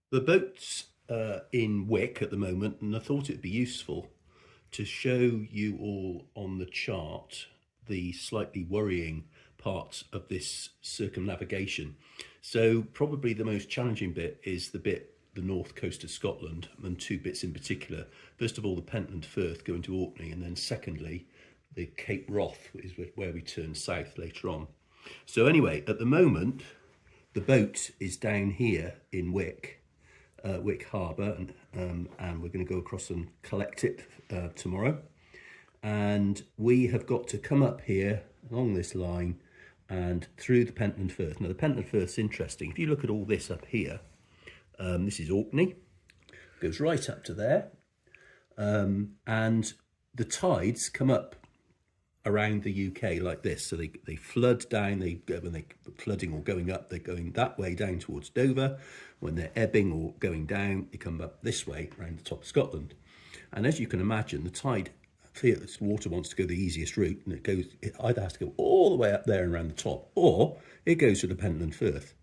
The boat's in Wick at the moment, and I thought it'd be useful to show you all on the chart the slightly worrying parts of this circumnavigation. So probably the most challenging bit is the north coast of Scotland, and two bits in particular. First of all, the Pentland Firth going to Orkney, and then secondly, the Cape Wrath is where we turn south later on. So anyway, at the moment, the boat is down here in Wick, Wick Harbour, and we're going to go across and collect it tomorrow. And we have got to come up here along this line and through the Pentland Firth. Now the Pentland Firth's interesting. If you look at all this up here, this is Orkney, goes right up to there, and the tides come up around the UK like this. So they flood down, when they're flooding or going up, they're going that way down towards Dover. When they're ebbing or going down, they come up this way around the top of Scotland. And as you can imagine, the tide, feels water wants to go the easiest route, and it either has to go all the way up there and around the top, or it goes through the Pentland Firth.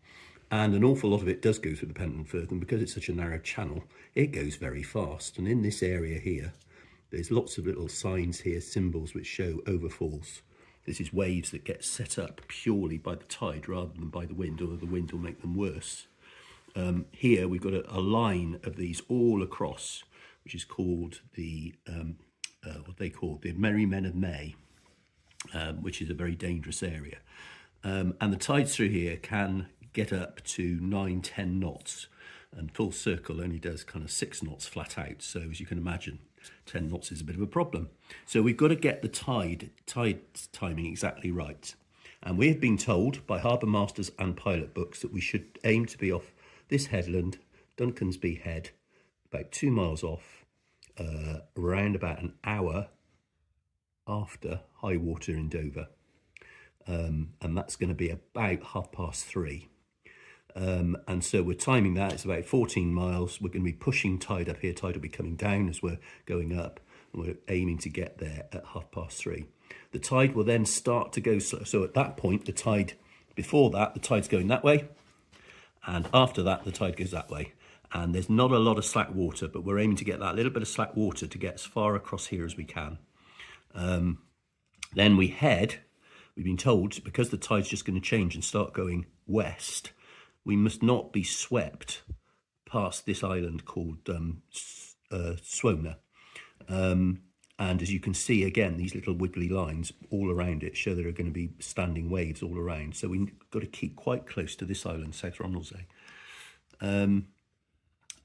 And an awful lot of it does go through the Pentland Firth, and because it's such a narrow channel, it goes very fast. And in this area here, there's lots of little signs here, symbols which show overfalls. This is waves that get set up purely by the tide rather than by the wind, although the wind will make them worse. Here we've got a line of these all across, which is called what they call the Merry Men of May, which is a very dangerous area. And the tides through here can get up to 9-10 knots, and full circle only does kind of 6 knots flat out. So as you can imagine, 10 knots is a bit of a problem. So we've got to get the tide timing exactly right. And we have been told by harbour masters and pilot books that we should aim to be off this headland, Duncansby Head, about 2 miles off, around about an hour after high water in Dover. And that's going to be about 3:30. And so we're timing that. It's about 14 miles. We're going to be pushing tide up here. Tide will be coming down as we're going up, and we're aiming to get there at 3:30. The tide will then start to go slow. So at that point, before that, the tide's going that way, and after that, the tide goes that way. And there's not a lot of slack water, but we're aiming to get that little bit of slack water to get as far across here as we can. Then we've been told, because the tide's just going to change and start going west, we must not be swept past this island called Swona. And as you can see, again, these little wiggly lines all around it show there are going to be standing waves all around. So we've got to keep quite close to this island, South Ronaldsay.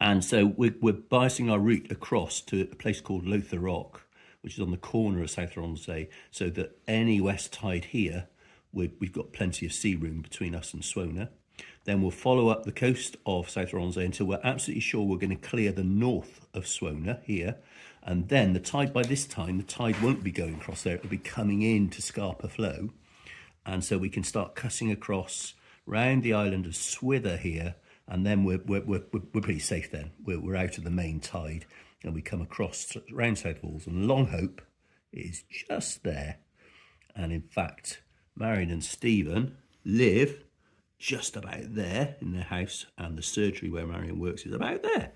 And so we're biasing our route across to a place called Lother Rock, which is on the corner of South Ronaldsay, so that any west tide here, we've got plenty of sea room between us and Swona. Then we'll follow up the coast of South Ronaldsay until we're absolutely sure we're going to clear the north of Swona here. And then by this time, the tide won't be going across there. It'll be coming into Scapa flow. And so we can start cutting across round the island of Swither here. And then we're pretty safe then. We're out of the main tide, and we come across around South Walls. And Longhope is just there. And in fact, Marion and Stephen live just about there in their house, and the surgery where Marion works is about there.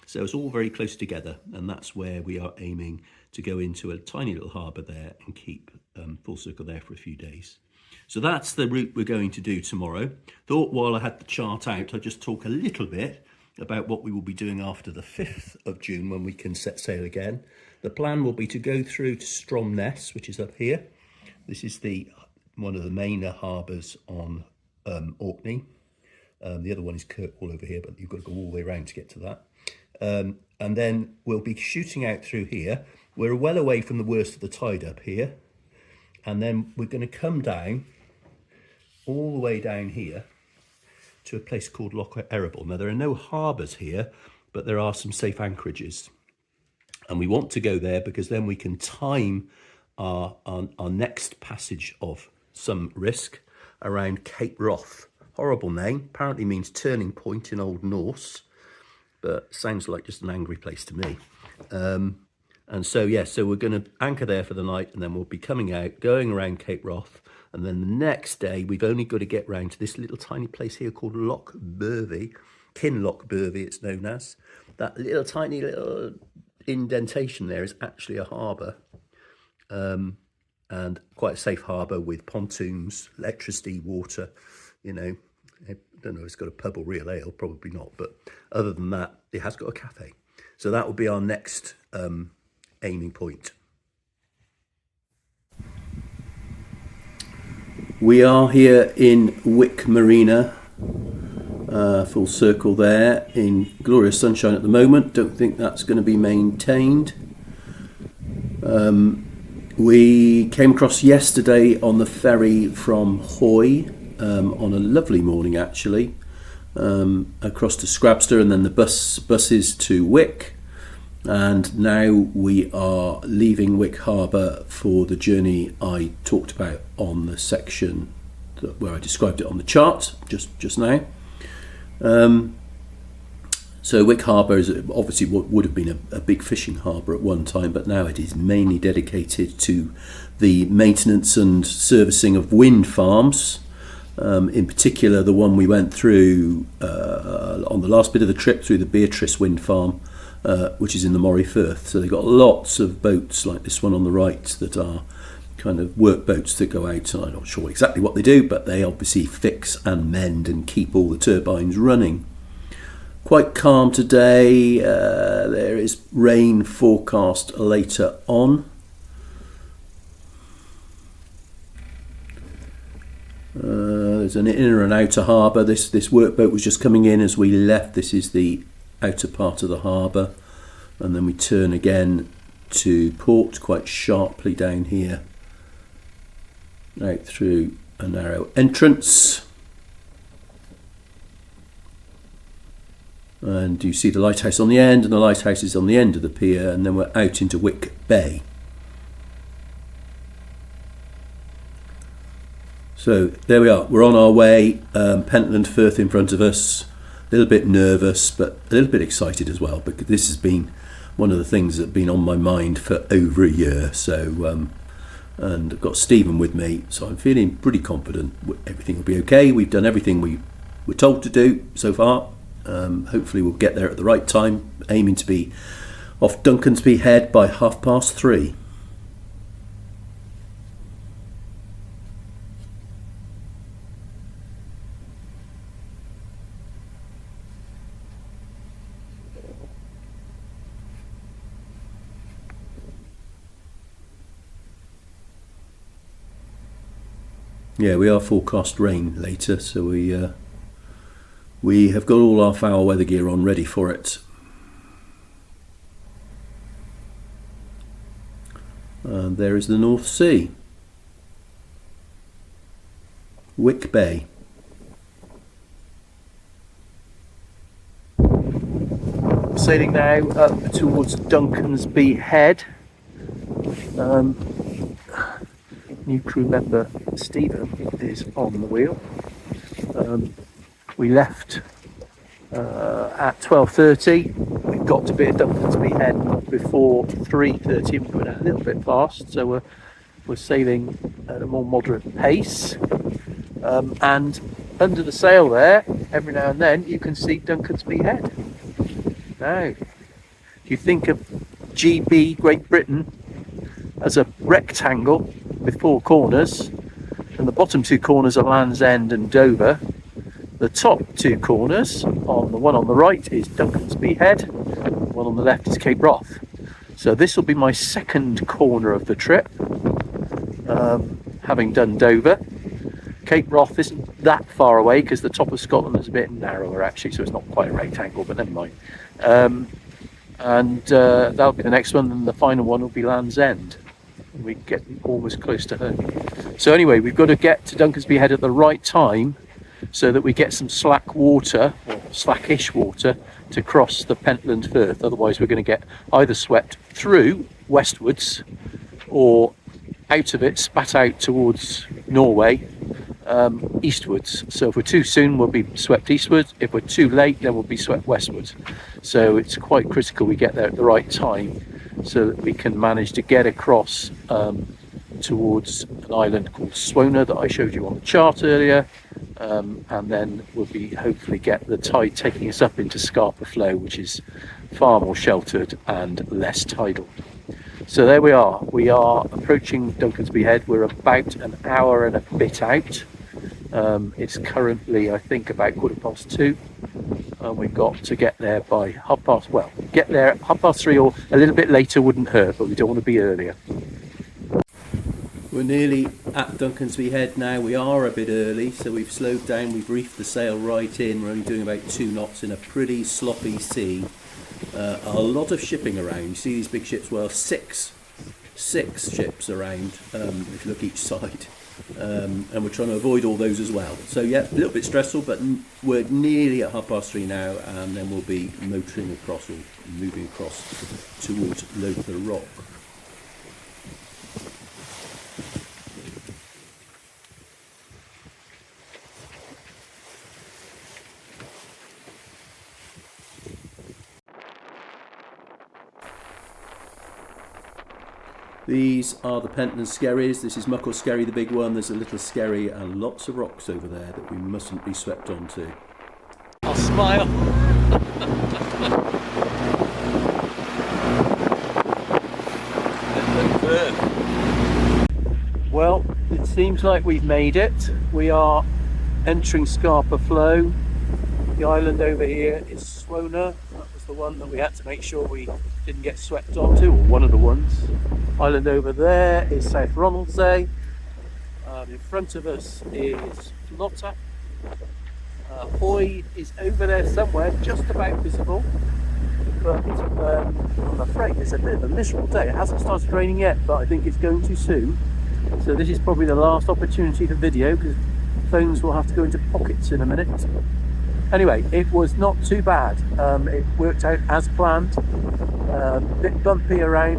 So it's all very close together, and that's where we are aiming to go into a tiny little harbour there and keep full circle there for a few days. So that's the route we're going to do tomorrow. Thought while I had the chart out, I'd just talk a little bit about what we will be doing after the 5th of June when we can set sail again. The plan will be to go through to Stromness, which is up here. This is one of the main harbours on Orkney. The other one is Kirkwall over here, but you've got to go all the way around to get to that. And then we'll be shooting out through here. We're well away from the worst of the tide up here. And then we're going to come down, all the way down here, to a place called Loch Erible. Now, there are no harbours here, but there are some safe anchorages. And we want to go there because then we can time our next passage of some risk around Cape Wrath. Horrible name, apparently means turning point in Old Norse, but sounds like just an angry place to me. And so, yeah, so we're going to anchor there for the night, and then we'll be coming out, going around Cape Wrath, and then the next day we've only got to get round to this little tiny place here called Loch Burvey, Kinloch Burvey, it's known as. That little tiny little indentation there is actually a harbour, and quite a safe harbour with pontoons, electricity, water. You know, I don't know if it's got a pub or real ale, probably not, but other than that, it has got a cafe. So that will be our next aiming point. We are here in Wick Marina, full circle there, in glorious sunshine at the moment. Don't think that's going to be maintained. We came across yesterday on the ferry from Hoy, on a lovely morning actually, across to Scrabster, and then the buses to Wick, and now we are leaving Wick Harbour for the journey I talked about on the section where I described it on the chart just now. So Wick Harbour is obviously what would have been a big fishing harbour at one time, but now it is mainly dedicated to the maintenance and servicing of wind farms. In particular, the one we went through on the last bit of the trip, through the Beatrice wind farm, which is in the Pentland Firth. So they've got lots of boats like this one on the right that are kind of work boats that go out, and I'm not sure exactly what they do, but they obviously fix and mend and keep all the turbines running. Quite calm today. There is rain forecast later on. There's an inner and outer harbour. This workboat was just coming in as we left. This is the outer part of the harbour, and then we turn again to port quite sharply down here, out through a narrow entrance. And you see the lighthouse on the end, and the lighthouse is on the end of the pier, and then we're out into Wick Bay. So there we are, we're on our way, Pentland Firth in front of us, a little bit nervous, but a little bit excited as well, because this has been one of the things that have been on my mind for over a year. So, and I've got Stephen with me, so I'm feeling pretty confident everything will be okay. We've done everything we were told to do so far. Hopefully we'll get there at the right time, aiming to be off Duncansby Head by 3:30. Yeah, we are forecast rain later, so we have got all our foul weather gear on ready for it. And there is the North Sea, Wick Bay. Sailing now up towards Duncansby Head. New crew member Stephen is on the wheel. We left at 12:30. We got to be at Duncansby Head before 3:30. We're going a little bit fast, so we're sailing at a more moderate pace. And under the sail there, every now and then, you can see Duncansby Head. Now, if you think of GB, Great Britain, as a rectangle with 4 corners, and the bottom 2 corners are Land's End and Dover. The top 2 corners, on the one on the right is Duncansby Head, the one on the left is Cape Wrath. So this will be my second corner of the trip, having done Dover. Cape Wrath isn't that far away because the top of Scotland is a bit narrower actually, so it's not quite a rectangle, but never mind. That'll be the next one, and the final one will be Land's End. We get almost close to home. So anyway, we've got to get to Duncansby Head at the right time so that we get some slack water, or slackish water, to cross the Pentland Firth. Otherwise we're going to get either swept through westwards or out of it, spat out towards Norway, eastwards. So if we're too soon, we'll be swept eastwards. If we're too late, then we'll be swept westwards. So it's quite critical we get there at the right time so that we can manage to get across towards an island called Swona that I showed you on the chart earlier, and then we'll be hopefully get the tide taking us up into Scapa flow, which is far more sheltered and less tidal. So there we are approaching Duncansby Head. We're about an hour and a bit out. It's currently, I think, about 2:15, and we've got to get there by get there at 3:30, or a little bit later wouldn't hurt, but we don't want to be earlier. We're nearly at Duncansby Head now. We are a bit early, so we've slowed down. We've reefed the sail right in. We're only doing about 2 knots in a pretty sloppy sea. A lot of shipping around. You see these big ships? Well, six ships around, if you look each side. And we're trying to avoid all those as well. So yeah, a little bit stressful, but we're nearly at 3:30 now, and then we'll be motoring across, or moving across towards Lothar Rock. These are the Pentland Skerries. This is Muckle Skerry, the big one. There's a little Skerry and lots of rocks over there that we mustn't be swept onto. I'll smile. Well, it seems like we've made it. We are entering Scapa flow. The island over here is Swona. That was the one that we had to make sure we didn't get swept onto, or one of the ones. Island over there is South Ronaldsay. In front of us is Flotta. Hoy is over there somewhere, just about visible. But I'm afraid it's a bit of a miserable day. It hasn't started raining yet, but I think it's going to soon. So this is probably the last opportunity for video, because phones will have to go into pockets in a minute. Anyway, it was not too bad. It worked out as planned. A bit bumpy around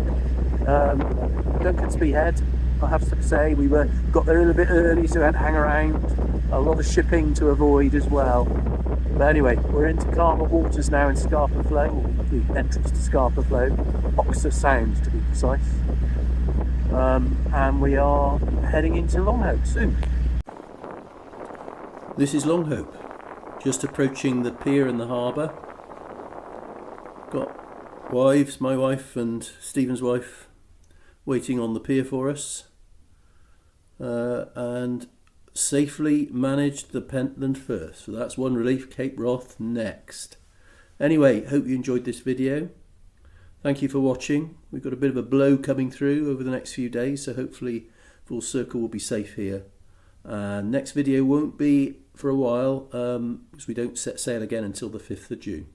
Duncansby Head, I have to say. We got there a little bit early, so we had to hang around. A lot of shipping to avoid as well. But anyway, we're into calmer waters now in Scapa flow, or the entrance to Scapa flow, Oxer Sound to be precise. And we are heading into Longhope soon. This is Longhope, just approaching the pier and the harbour. Got my wife and Stephen's wife, waiting on the pier for us, and safely managed the Pentland Firth. So that's one relief. Cape Wrath next. Anyway, hope you enjoyed this video. Thank you for watching. We've got a bit of a blow coming through over the next few days, so hopefully Full Circle will be safe here. Next video won't be for a while, because we don't set sail again until the 5th of June.